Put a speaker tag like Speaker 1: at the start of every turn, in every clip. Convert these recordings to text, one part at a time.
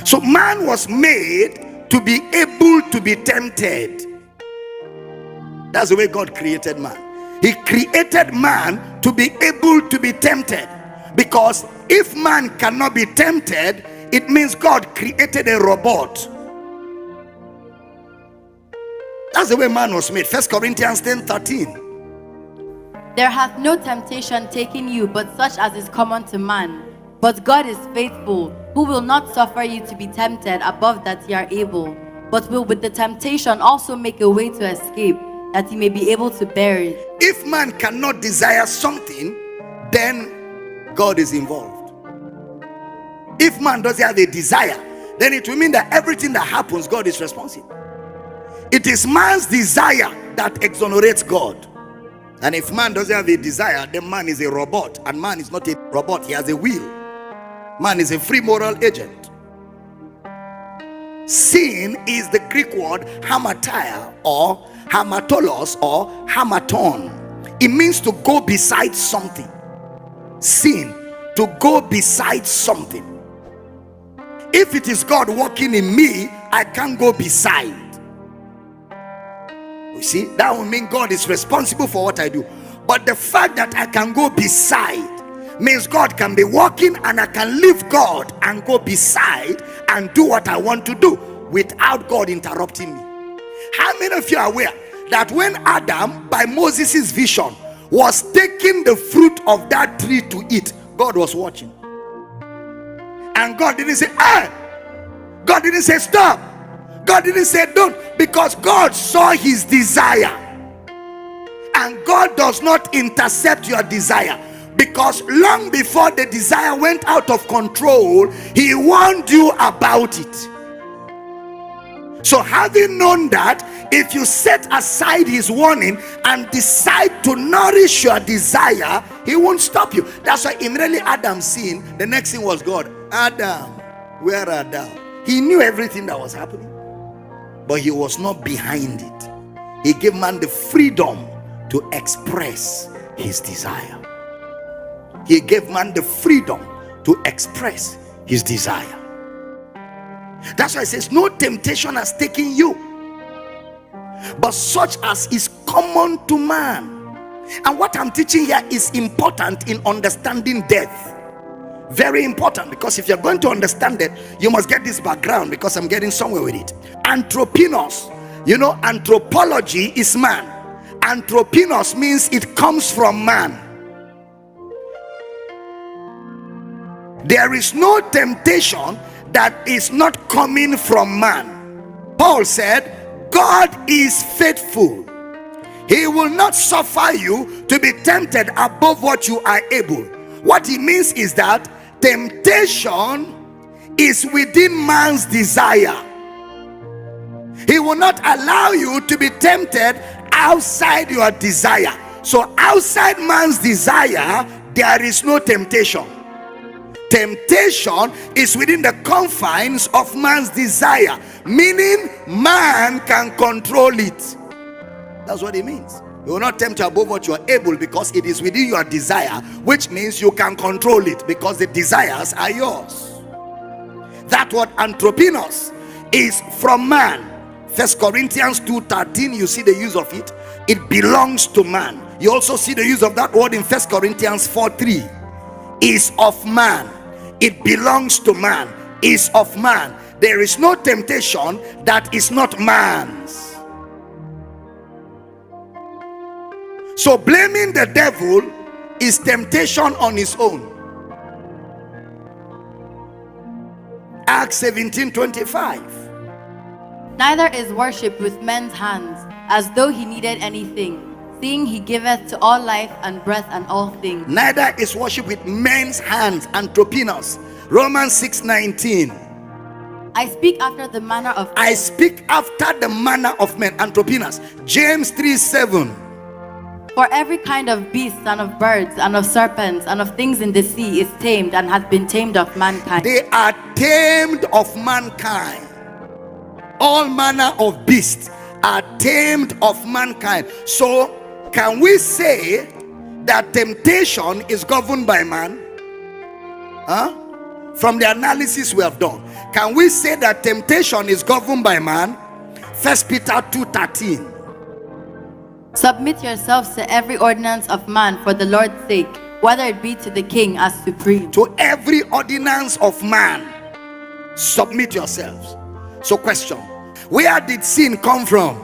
Speaker 1: So man was made to be able to be tempted. That's the way God created man. He created man to be able to be tempted, because if man cannot be tempted, it means God created a robot. That's the way man was made. 1 Corinthians 10:13.
Speaker 2: There hath no temptation taken you but such as is common to man. But God is faithful, who will not suffer you to be tempted above that ye are able, but will with the temptation also make a way to escape, that ye may be able to bear it.
Speaker 1: If man cannot desire something, then God is involved. If man doesn't have a desire, then it will mean that everything that happens, God is responsible. It is man's desire that exonerates God. And if man doesn't have a desire, then man is a robot. And man is not a robot, he has a will. Man is a free moral agent. Sin is the Greek word hamartia, or hamartolos, or hamarton. It means to go beside something. Sin, to go beside something. If it is God working in me, I can't go beside. You see, that will mean God is responsible for what I do. But the fact that I can go beside means God can be working, and I can leave God and go beside and do what I want to do without God interrupting me. How many of you are aware that when Adam, by Moses' vision, was taking the fruit of that tree to eat, God was watching? And God didn't say, "Ah!" God didn't say, "Stop." God didn't say, "Don't," because God saw his desire. And God does not intercept your desire, because long before the desire went out of control, he warned you about it. So having known that, if you set aside his warning and decide to nourish your desire, he won't stop you. That's why immediately Adam sinned, the next thing was God. "Adam, where art thou?" He knew everything that was happening, but he was not behind it. He gave man the freedom to express his desire. He gave man the freedom to express his desire. That's why it says, "No temptation has taken you, but such as is common to man." And what I'm teaching here is important in understanding death. Very important, because if you're going to understand it, you must get this background, because I'm getting somewhere with it. Anthropinos, you know, anthropology is man. Anthropinos means it comes from man. There is no temptation that is not coming from man. Paul said, "God is faithful. He will not suffer you to be tempted above what you are able." What he means is that temptation is within man's desire. He will not allow you to be tempted outside your desire. So outside man's desire, there is no temptation. Temptation is within the confines of man's desire, meaning man can control it. That's what it means. He will not tempt you above what you are able, because it is within your desire, which means you can control it, because the desires are yours. That word anthropinos is from man. 1 Corinthians 2:13, you see the use of it. It belongs to man. You also see the use of that word in 1 Corinthians 4:3. Is of man. It belongs to man. Is of man. There is no temptation that is not man's. So blaming the devil is temptation on his own. Acts 17:25.
Speaker 2: Neither is worship with men's hands, as though he needed anything, seeing he giveth to all life and breath and all things.
Speaker 1: Neither is worship with men's hands, anthropinos. Romans 6:19.
Speaker 2: I speak after the manner of men.
Speaker 1: I speak after the manner of men, anthropinos. James 3:7.
Speaker 2: For every kind of beast and of birds and of serpents and of things in the sea is tamed and hath been tamed of mankind.
Speaker 1: They are tamed of mankind. All manner of beasts are tamed of mankind. So can we say that temptation is governed by man? From the analysis we have done, can we say that temptation is governed by man? 1 Peter 2:13.
Speaker 2: Submit yourselves to every ordinance of man for the Lord's sake, whether it be to the king as supreme.
Speaker 1: To every ordinance of man, submit yourselves. So question, where did sin come from?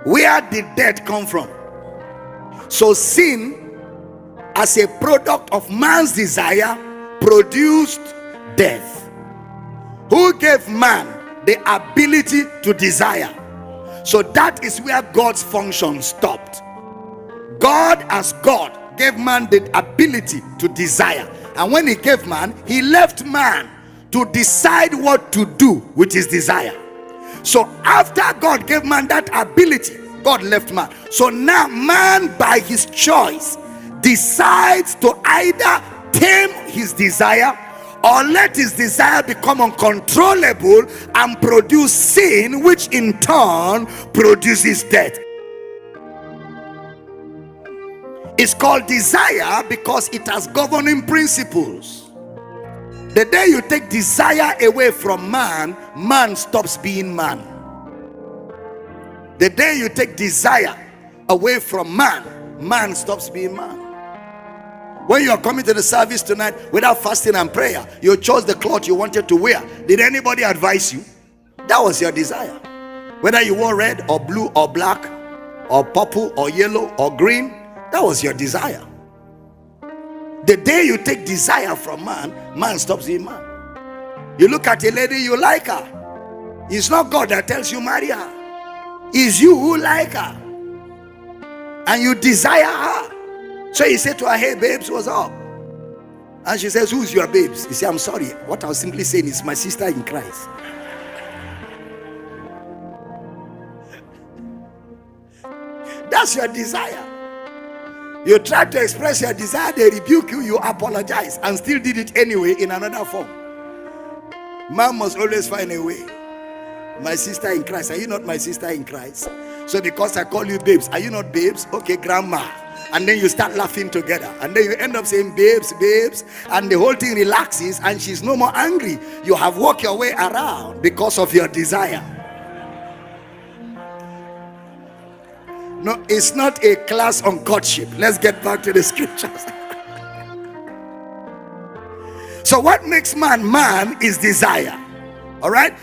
Speaker 1: Where did death come from? So sin, as a product of man's desire, produced death. Who gave man the ability to desire? So that is where God's function stopped. God, as God, gave man the ability to desire, and when he gave man, he left man to decide what to do with his desire. So after God gave man that ability, God left man. So now man, by his choice, decides to either tame his desire or let his desire become uncontrollable and produce sin, which in turn produces death. It's called desire because it has governing principles. The day you take desire away from man, man stops being man. The day you take desire away from man, man stops being man. When you are coming to the service tonight without fasting and prayer, you chose the cloth you wanted to wear. Did anybody advise you? That was your desire. Whether you wore red or blue or black or purple or yellow or green, that was your desire. The day you take desire from man, man stops being man. You look at a lady, you like her. It's not God that tells you marry her. It's you who like her. And you desire her. So you say to her, hey babes, what's up? And she says, who's your babes? You say, I'm sorry. What I was simply saying is my sister in Christ. That's your desire. You try to express your desire, they rebuke you, you apologize, and still did it anyway in another form. Man must always find a way. My sister in Christ, are you not my sister in Christ? So because I call you babes, are you not babes? Okay, grandma. And then you start laughing together, and then you end up saying babes, babes, and the whole thing relaxes, and she's no more angry. You have walked your way around because of your desire. No, it's not a class on courtship. Let's get back to the scriptures. So what makes man man is desire. All right.